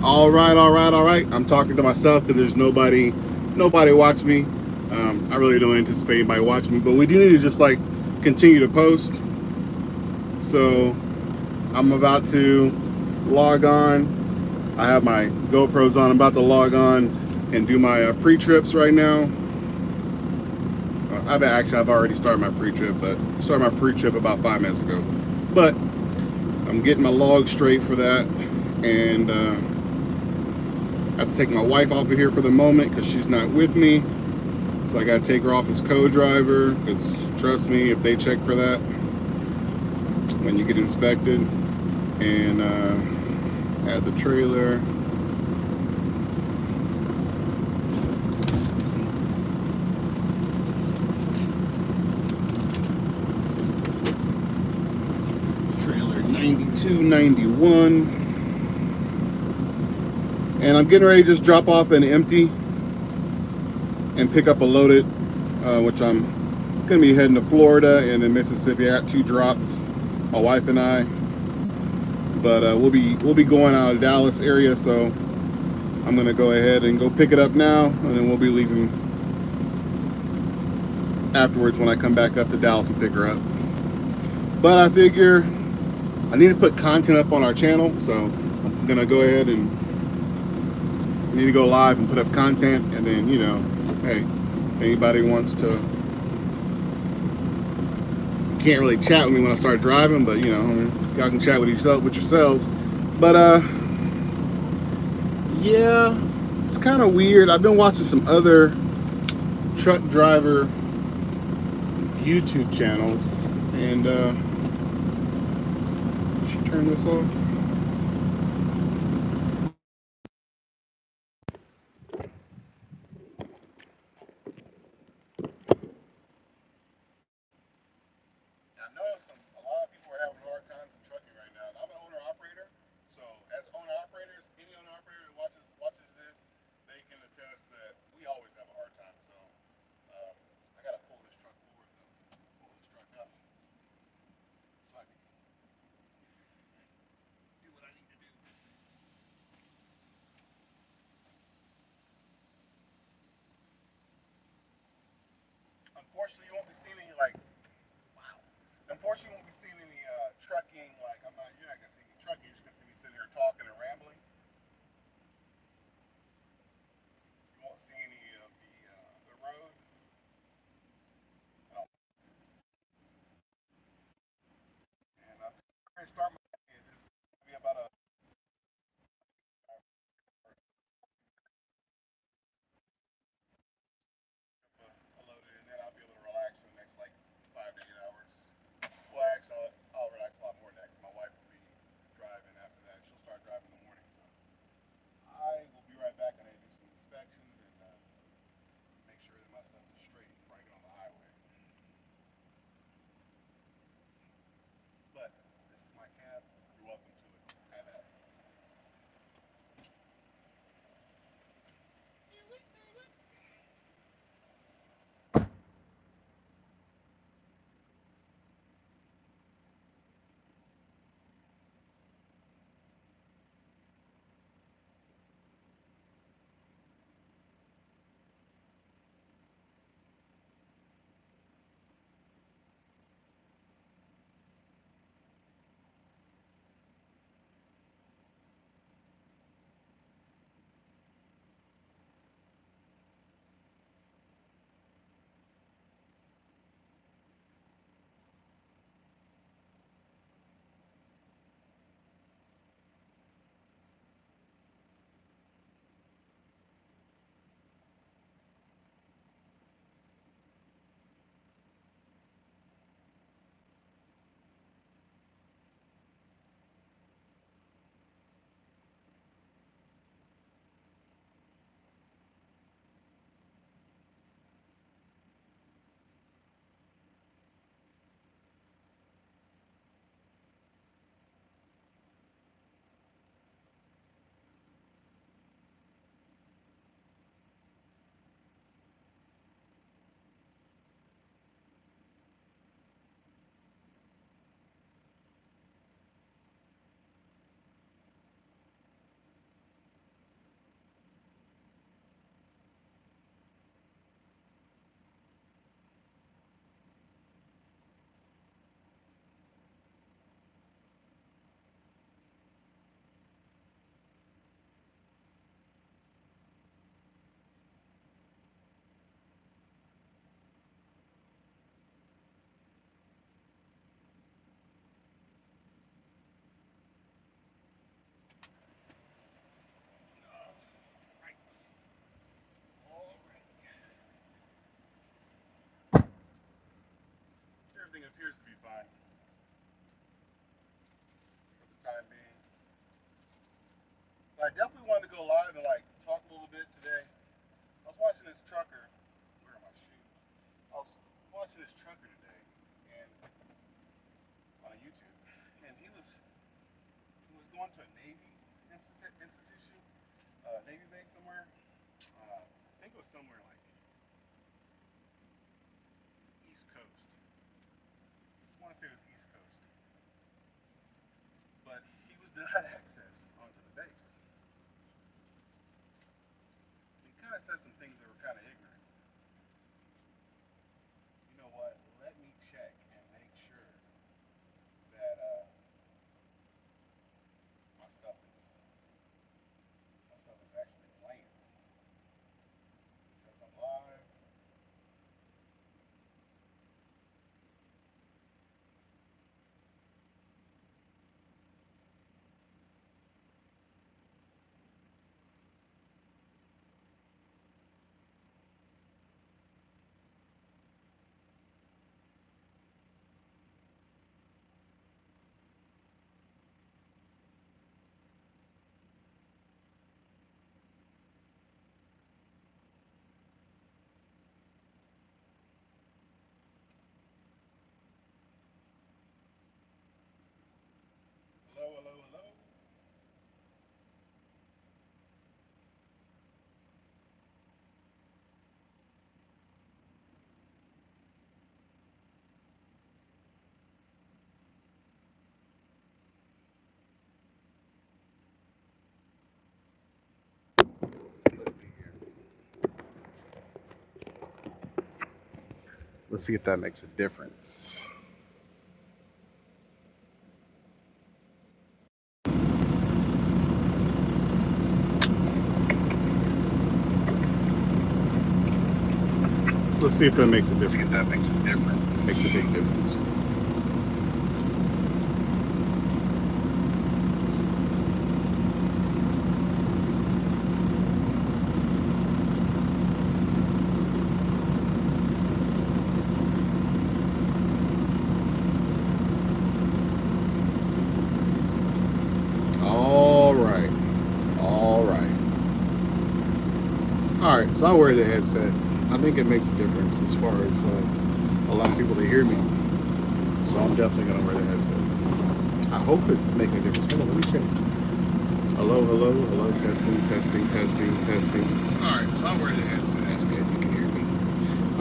All right. I'm talking to myself because there's nobody watching me. I really don't anticipate anybody watching me, but we do need to just like continue to post. So I'm about to log on. I have my GoPros on. I'm about to log on and do my pre-trips right now. I've already started my pre-trip, but started my pre-trip about 5 minutes ago. But I'm getting my log straight for that, and I have to take my wife off of here for the moment because she's not with me. So I got to take her off as co-driver because trust me, if they check for that when you get inspected, and add the trailer. Trailer 9291. And I'm getting ready to just drop off an empty and pick up a loaded, which I'm gonna be heading to Florida and then Mississippi. I got 2 drops, my wife and I. But we'll be going out of the Dallas area, so I'm gonna go ahead and go pick it up now, and then we'll be leaving afterwards when I come back up to Dallas and pick her up. But I figure I need to put content up on our channel, so I'm gonna go ahead and I need to go live and put up content, and then, you know, hey, if anybody wants to, you can't really chat with me when I start driving, but you know, I mean, y'all can chat with yourselves. But yeah, it's kind of weird. I've been watching some other truck driver YouTube channels, and should turn this off. I know a lot of people are having hard times in trucking right now. I'm an owner operator, so as owner operators, any owner operator that watches this, they can attest that we always have a hard time. So I gotta pull this truck forward though, pull this truck up, so I can do what I need to do. Unfortunately, you won't be seeing any like wow. Unfortunately, you won't be seeing any trucking. Like you're not gonna see any trucking. You're just gonna see me sitting here talking and rambling. You won't see any of the road. And I'm going to start my day. It's just be about a loaded, and then I'll be able to relax for the next like 5 to 8 hours. Well, actually, I'll relax a lot more next. My wife will be driving after that. She'll start driving in the morning, so I will be right back. I need to do some inspections and make sure that my stuff is straight before I get on the highway. But this is my cab. everything appears to be fine for the time being. But I definitely wanted to go live and like talk a little bit today. I was watching this trucker. Where are my shoes? I was watching this trucker today, and on YouTube, and he was going to a Navy institution, Navy base somewhere. I think it was somewhere like East Coast. I want to say it was East Coast, but he was denied access onto the base. He kind of said some things that were kind of ignorant. You know what? Let me check and make sure that my stuff is actually playing. It says I'm live. Hello, hello, hello. Let's see here. Let's see if that makes a difference. Let's see if that makes a difference. See if that makes a difference. Makes a big difference. All right, so I wear the headset. I think it makes a difference as far as allowing people to hear me. So I'm definitely gonna wear the headset. I hope it's making a difference. Hold on, let me check. Hello, hello, hello, testing, testing, testing, testing. All right, so I wear the headset. That's good, you can hear me.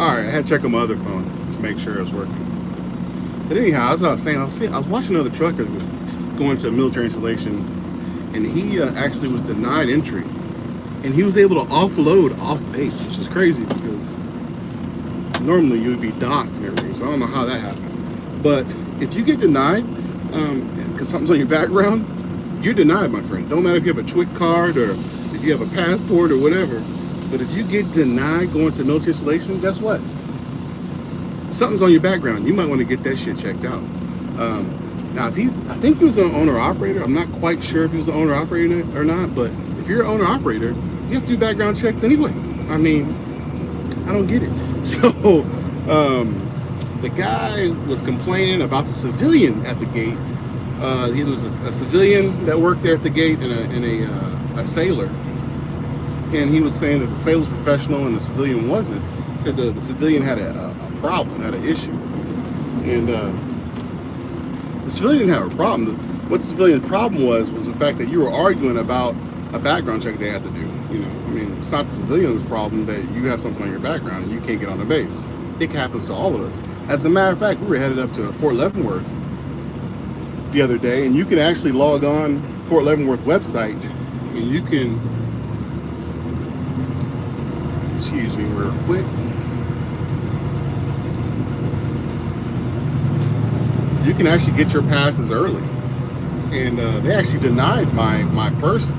All right, I had to check on my other phone to make sure it was working. But anyhow, as I was saying, I was watching another trucker going to a military installation, and he actually was denied entry. And he was able to offload off base, which is crazy because normally you would be docked and everything. So I don't know how that happened. But if you get denied, because something's on your background, you're denied, my friend. Don't matter if you have a TWIC card or if you have a passport or whatever. But if you get denied going to military installation, guess what? Something's on your background. You might want to get that shit checked out. Now, I think he was an owner-operator. I'm not quite sure if he was an owner-operator or not, but if you're an owner-operator, you have to do background checks anyway. I mean, I don't get it. So, the guy was complaining about the civilian at the gate. He was a civilian that worked there at the gate and a sailor. And he was saying that the sailor was professional and the civilian wasn't. He said the civilian had a problem, had an issue. And the civilian didn't have a problem. What the civilian's problem was the fact that you were arguing about a background check they had to do. You know, I mean, it's not the civilian's problem that you have something on your background and you can't get on the base. It happens to all of us. As a matter of fact, we were headed up to Fort Leavenworth the other day, and you can actually log on Fort Leavenworth website, and you can, excuse me real quick, you can actually get your passes early. And they actually denied my first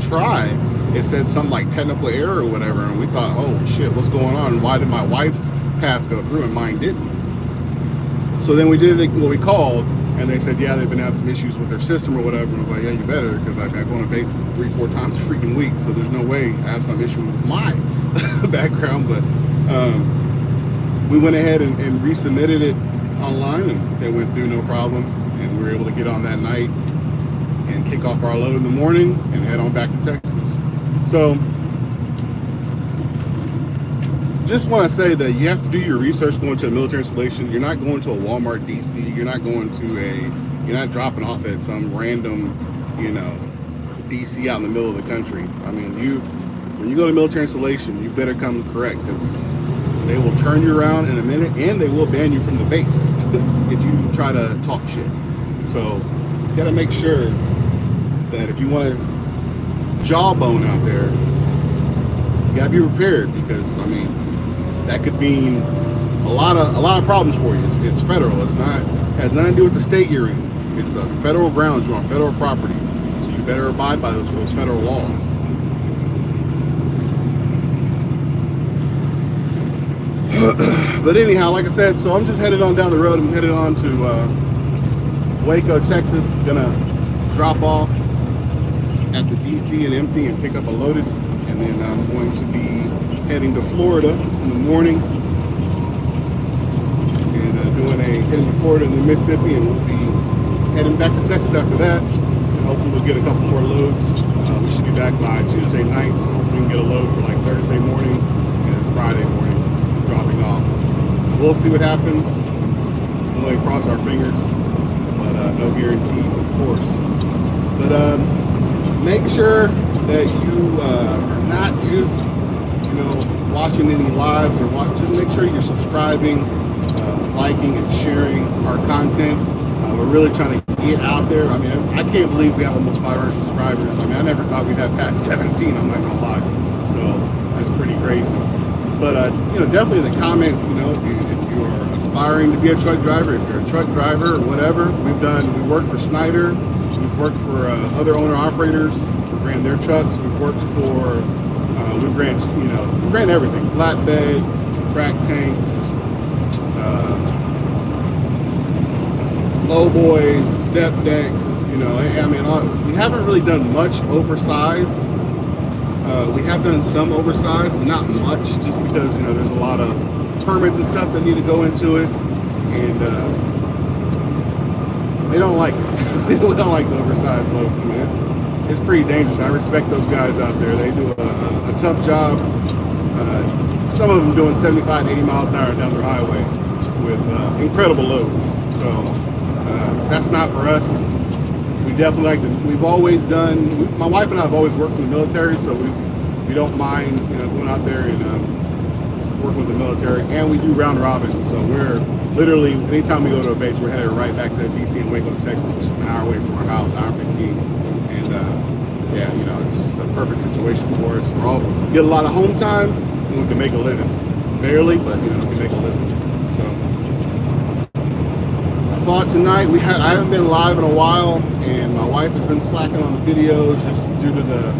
try. It said something like technical error or whatever, and we thought, oh shit, what's going on? Why did my wife's pass go through and mine didn't? So then we did it, well, we called, and they said, yeah, they've been having some issues with their system or whatever. And I was like, yeah, you better, because I go on base 3-4 times a freaking week, so there's no way I have some issue with my background. But we went ahead and resubmitted it online, and it went through no problem, and we were able to get on that night and kick off our load in the morning and head on back to Texas. So just want to say that you have to do your research going to a military installation. You're not going to a Walmart DC. You're not going to you're not dropping off at some random, you know, DC out in the middle of the country. I mean, when you go to military installation, you better come correct, because they will turn you around in a minute, and they will ban you from the base if you try to talk shit. So you got to make sure that if you want to jawbone out there, you got to be prepared, because I mean, that could mean a lot of problems for you. It's federal. It's not, has nothing to do with the state you're in. It's a federal grounds. You're on federal property, so you better abide by those federal laws. But anyhow, like I said, so I'm just headed on down the road. I'm headed on to Waco, Texas. Gonna drop off at the DC and empty and pick up a loaded, and then I'm going to be heading to Florida in the morning, and heading to Florida and then Mississippi, and we'll be heading back to Texas after that. And hopefully we'll get a couple more loads. We should be back by Tuesday night, so we can get a load for like Thursday morning and Friday morning dropping off. We'll see what happens. We'll only cross our fingers, but no guarantees, of course. But make sure that you are not just, you know, watching any lives, or just make sure you're subscribing, liking and sharing our content. We're really trying to get out there. I mean, I can't believe we have almost 500 subscribers. I mean, I never thought we'd have past 17, I'm not gonna lie. So that's pretty crazy. But you know, definitely in the comments, you know, if you are aspiring to be a truck driver, if you're a truck driver or whatever, we worked for Snyder, we've worked for other owner operators, we ran their trucks, we've worked for, we've ran everything, flatbed, frac tanks, low boys, step decks, you know. I mean, we haven't really done much oversize. We have done some oversize, but not much, just because, you know, there's a lot of permits and stuff that need to go into it, and they don't like it. They don't like the oversized loads. I mean, it's pretty dangerous. I respect those guys out there. They do a tough job. Some of them doing 75, 80 miles an hour down the highway with incredible loads. So that's not for us. We definitely like to, we've always done, my wife and I have always worked for the military, so we don't mind, you know, going out there and working with the military, and we do round robin. So we're literally, anytime we go to a base, we're headed right back to DC in Waco, Texas, which is an hour away from our house, hour 15. And yeah, you know, it's just a perfect situation for us. We're all get a lot of home time, and we can make a living. Barely, but you know, we can make a living. Thought tonight, I haven't been live in a while, and my wife has been slacking on the videos just due to the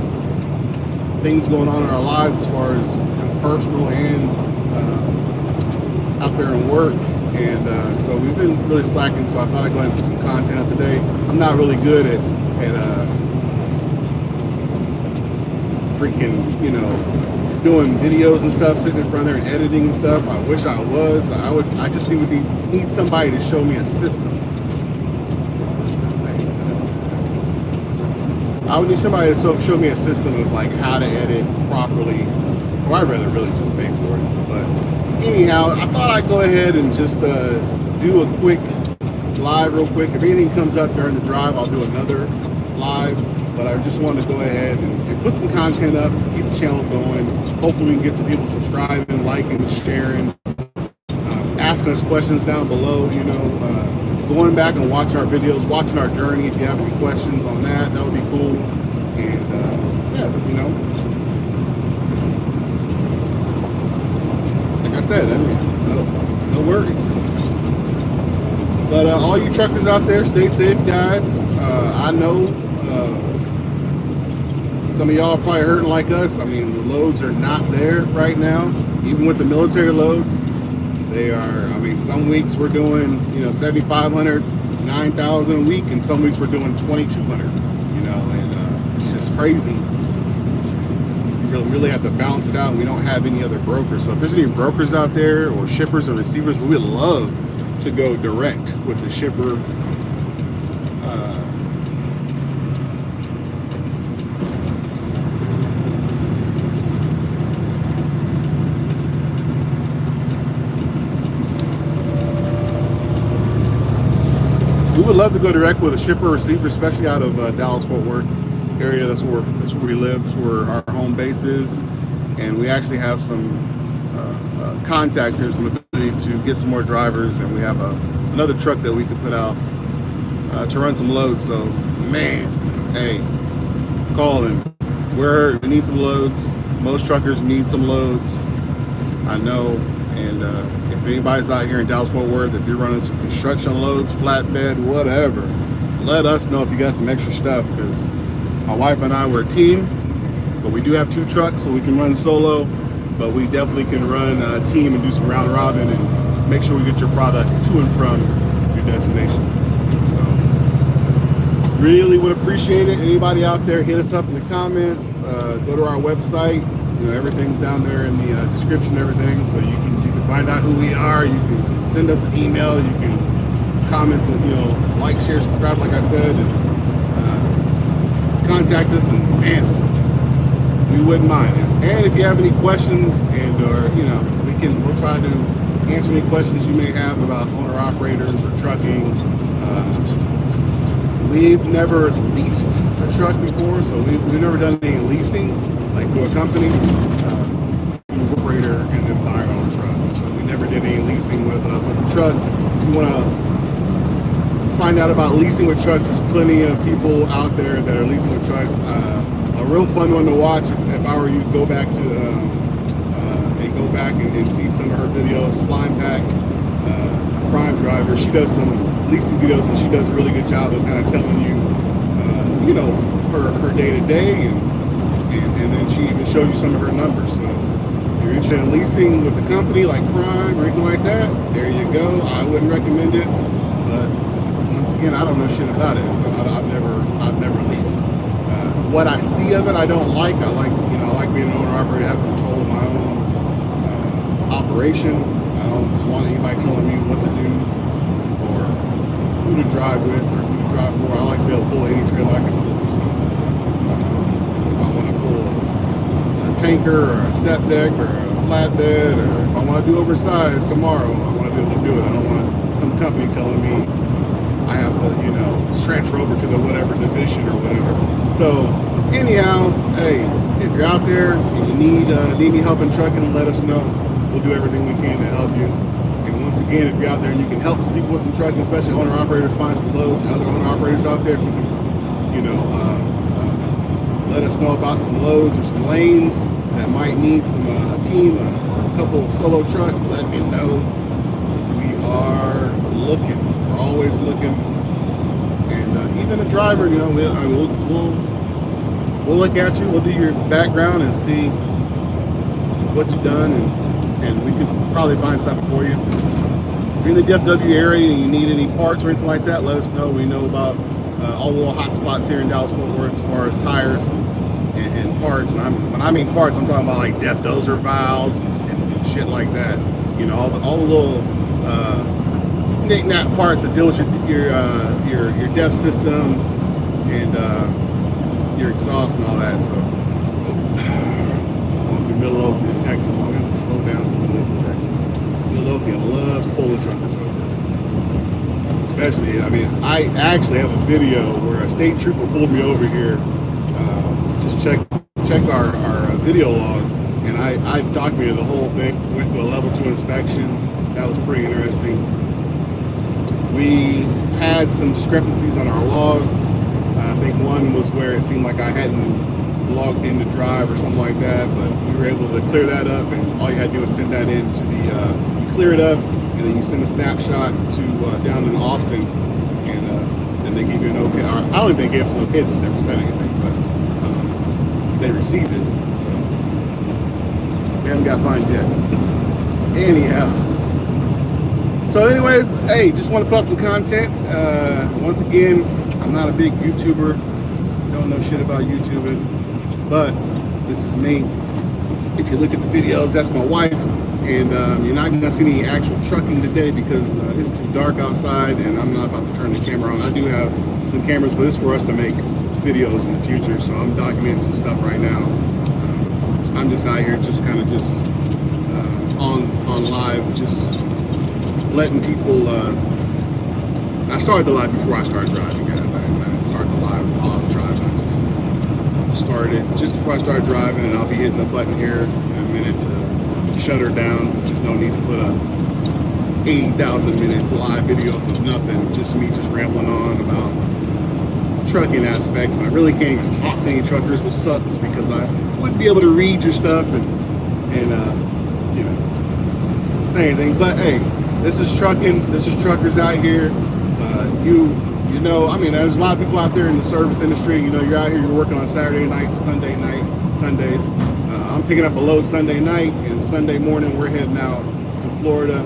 things going on in our lives as far as, you know, personal and out there in work, and so we've been really slacking. So I thought I'd go ahead and put some content up today. I'm not really good at freaking, you know, doing videos and stuff, sitting in front of there and editing and stuff. I wish I was. I just need somebody to show me a system. I would need somebody to show me a system of like how to edit properly, or I'd rather really just pay for it. But anyhow, I thought I'd go ahead and just do a quick live real quick. If anything comes up during the drive, I'll do another live. But I just wanted to go ahead and put some content up to keep the channel going. Hopefully we can get some people subscribing, liking, sharing, asking us questions down below, you know, going back and watching our videos, watching our journey. If you have any questions on that, that would be cool. And yeah, you know, like I said, I mean, no worries. But all you truckers out there, stay safe, guys. I know some of y'all are probably hurting like us. I mean, the loads are not there right now. Even with the military loads, they are, I mean, some weeks we're doing, you know, 7,500, 9,000 a week, and some weeks we're doing 2,200, you know, and it's just crazy. really have to balance it out, and we don't have any other brokers. So if there's any brokers out there or shippers or receivers, we would love to go direct with the shipper. We would love to go direct with a shipper or receiver, especially out of Dallas-Fort Worth area. That's where we live. That's where our home base is, and we actually have some contacts here, some ability to get some more drivers, and we have another truck that we could put out to run some loads. So, man, hey, call in. We need some loads. Most truckers need some loads, I know. And if anybody's out here in Dallas-Fort Worth, if you're running some construction loads, flatbed, whatever, let us know if you got some extra stuff, because my wife and I, we're a team, but we do have 2 trucks, so we can run solo, but we definitely can run a team and do some round robin and make sure we get your product to and from your destination. So, really would appreciate it. Anybody out there, hit us up in the comments, go to our website. You know, everything's down there in the description, everything, so you can find out who we are. You can send us an email. You can comment, and, like, share, subscribe, like I said, and contact us, and man, we wouldn't mind. And if you have any questions, and we'll try to answer any questions you may have about owner operators or trucking. We've never leased a truck before, so we've never done any leasing, like through a company, operator, and then buy our own truck. So we never did any leasing with a truck. If you want to find out about leasing with trucks, there's plenty of people out there that are leasing with trucks. A real fun one to watch, if I were you, go back and see some of her videos. Slime Pack, Prime Driver, she does some leasing videos, and she does a really good job of kind of telling you, her day to day, and then she even shows you some of her numbers. So if you're interested in leasing with a company like Prime or anything like that, there you go. I wouldn't recommend it, but once again, I don't know shit about it, so I've never leased. What I see of it, I don't like. I like being an owner operator, have control of my own operation. I don't want anybody telling me what to do or who to drive with or who to drive for. I like to be able to pull any trailer I can pull. So if I want to pull a tanker or a step deck or a flatbed, or if I want to do oversized tomorrow, I want to be able to do it. I don't want some company telling me I have to, transfer over to the whatever division or whatever. So anyhow, hey, if you're out there and you need any help in trucking, let us know. We'll do everything we can to help you. And once again, if you're out there and you can help some people with some trucking, especially owner operators, find some loads, and other owner operators out there, if you can, let us know about some loads or some lanes that might need some a team, a couple solo trucks. Let me know. We are looking. We're always looking. And even a driver, we'll look at you. We'll do your background and see what you've done, and we can probably find something for you. If you're in the DFW area and you need any parts or anything like that, let us know. We know about all the little hot spots here in Dallas-Fort Worth as far as tires and parts. And when I mean parts, I'm talking about like depth dozer valves and shit like that. All the little knick-knack parts that deal with your DEF system and your exhaust and all that. So, going through Midlothian, Texas, I'm going to slow down to Midlothian, Texas. Midlothian loves pulling truckers over. Especially, I actually have a video where a state trooper pulled me over here. Just check our video log, and I documented the whole thing. Went through a level 2 inspection. That was pretty interesting. We had some discrepancies on our logs. I think one was where it seemed like I hadn't logged in to drive or something like that, but we were able to clear that up, and all you had to do was send that in to you clear it up, and then you send a snapshot to down in Austin, and then they give you an okay. I don't even think they gave us an okay, just never said anything, but they received it, so we haven't got fined yet. Anyhow. So anyways, hey, just want to put up some content. Once again, I'm not a big YouTuber. Don't know shit about YouTubing. But this is me. If you look at the videos, that's my wife. And you're not gonna see any actual trucking today because it's too dark outside and I'm not about to turn the camera on. I do have some cameras, but it's for us to make videos in the future. So I'm documenting some stuff right now. I'm just out here just kind of on live, just letting people, I started the live before I started driving, guys. I started the live while I was driving. I just started just before I started driving, and I'll be hitting the button here in a minute to shut her down. There's no need to put a 80,000 minute live video of nothing, just me just rambling on about trucking aspects. And I really can't even talk to any truckers, which sucks because I wouldn't be able to read your stuff and you know, say anything. But hey, this is trucking. This is truckers out here. You know, I mean, there's a lot of people out there in the service industry. You know, you're out here, you're working on Saturday night, Sundays. I'm picking up a load Sunday night, and Sunday morning we're heading out to Florida.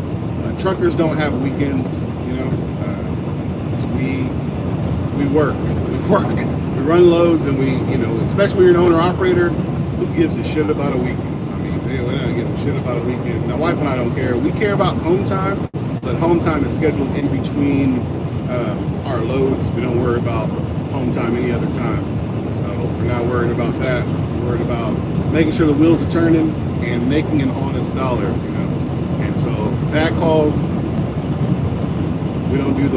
Truckers don't have weekends. You know, we work. We run loads, and we, you know, especially when you're an owner operator, who gives a shit about a weekend? I mean, we don't give a shit about a weekend. My wife and I don't care. We care about home time, but home time is scheduled in between our loads. We don't worry about home time any other time. So we're not worried about that. We're worried about making sure the wheels are turning and making an honest dollar, you know. And so back calls, we don't do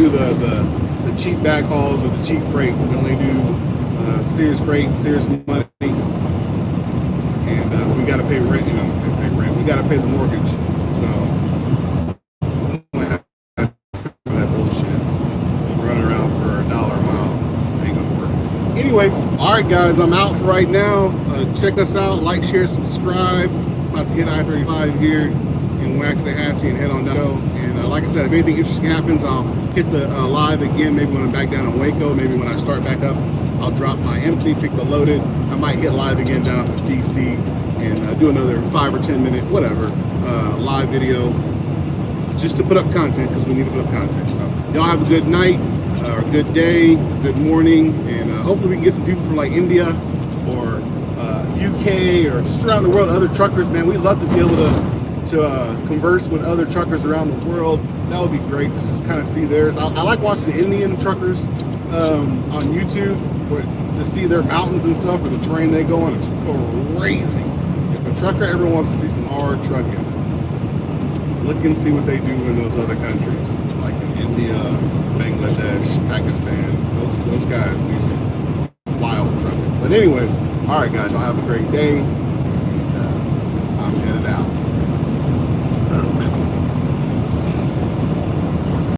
the cheap back calls or the cheap freight. We only do serious freight, serious money, and we got to pay rent. You know, pay rent. We got to pay the mortgage. So that bullshit, running around for $1 a mile ain't gonna work. Anyways, all right, guys, I'm out for right now. Check us out. Like, share, subscribe. About to hit I-35 here in Waxahachie and head on down. And like I said, if anything interesting happens, I'll hit the live again. Maybe when I'm back down in Waco. Maybe when I start back up, I'll drop my empty, pick the loaded. I might hit live again down in DC and do another 5 or 10 minute, whatever, live video, just to put up content, because we need to put up content. So y'all have a good night, or good day, good morning, and hopefully we can get some people from like India or UK or just around the world, other truckers, man. We'd love to be able to converse with other truckers around the world. That would be great, just to kind of see theirs. I like watching the Indian truckers on YouTube, to see their mountains and stuff, or the terrain they go on. It's crazy. If a trucker ever wants to see some hard trucking, look and see what they do in those other countries, like in India, Bangladesh, Pakistan. Those guys do some wild trucking. But anyways, all right, guys, y'all have a great day.